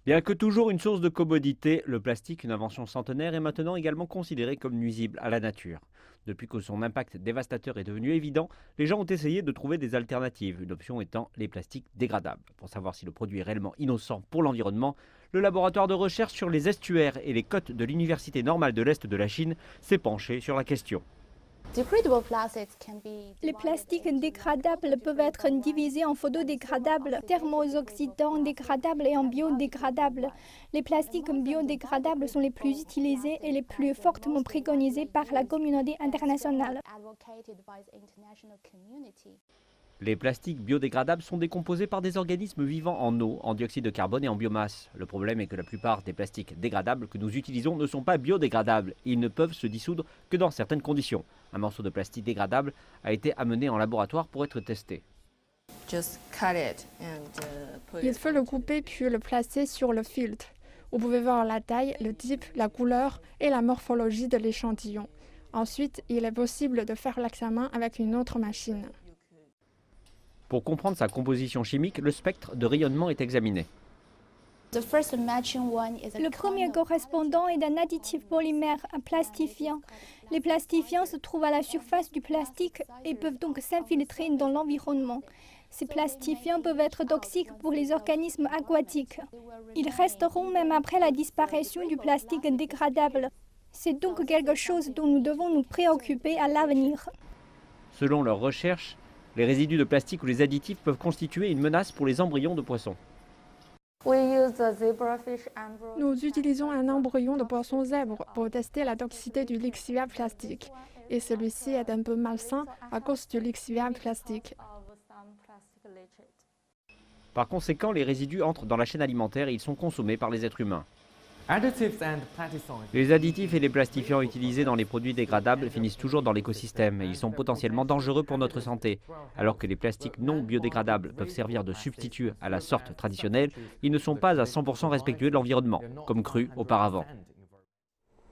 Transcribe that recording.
Bien que toujours une source de commodité, le plastique, une invention centenaire, est maintenant également considéré comme nuisible à la nature. Depuis que son impact dévastateur est devenu évident, les gens ont essayé de trouver des alternatives, une option étant les plastiques dégradables. Pour savoir si le produit est réellement innocent pour l'environnement, le laboratoire de recherche sur les estuaires et les côtes de l'Université normale de l'Est de la Chine s'est penché sur la question. Les plastiques dégradables peuvent être divisés en photodégradables, thermoxydants dégradables et en biodégradables. Les plastiques biodégradables sont les plus utilisés et les plus fortement préconisés par la communauté internationale. Les plastiques biodégradables sont décomposés par des organismes vivant en eau, en dioxyde de carbone et en biomasse. Le problème est que la plupart des plastiques dégradables que nous utilisons ne sont pas biodégradables et ils ne peuvent se dissoudre que dans certaines conditions. Un morceau de plastique dégradable a été amené en laboratoire pour être testé. Il faut le couper puis le placer sur le filtre. Vous pouvez voir la taille, le type, la couleur et la morphologie de l'échantillon. Ensuite, il est possible de faire l'examen avec une autre machine. Pour comprendre sa composition chimique, le spectre de rayonnement est examiné. Le premier correspondant est un additif polymère, un plastifiant. Les plastifiants se trouvent à la surface du plastique et peuvent donc s'infiltrer dans l'environnement. Ces plastifiants peuvent être toxiques pour les organismes aquatiques. Ils resteront même après la disparition du plastique dégradable. C'est donc quelque chose dont nous devons nous préoccuper à l'avenir. Selon leurs recherches, les résidus de plastique ou les additifs peuvent constituer une menace pour les embryons de poissons. Nous utilisons un embryon de poisson zèbre pour tester la toxicité du lixiviant plastique. Et celui-ci est un peu malsain à cause du lixiviant plastique. Par conséquent, les résidus entrent dans la chaîne alimentaire et ils sont consommés par les êtres humains. Les additifs et les plastifiants utilisés dans les produits dégradables finissent toujours dans l'écosystème et ils sont potentiellement dangereux pour notre santé. Alors que les plastiques non biodégradables peuvent servir de substitut à la sorte traditionnelle, ils ne sont pas à 100% respectueux de l'environnement, comme cru auparavant.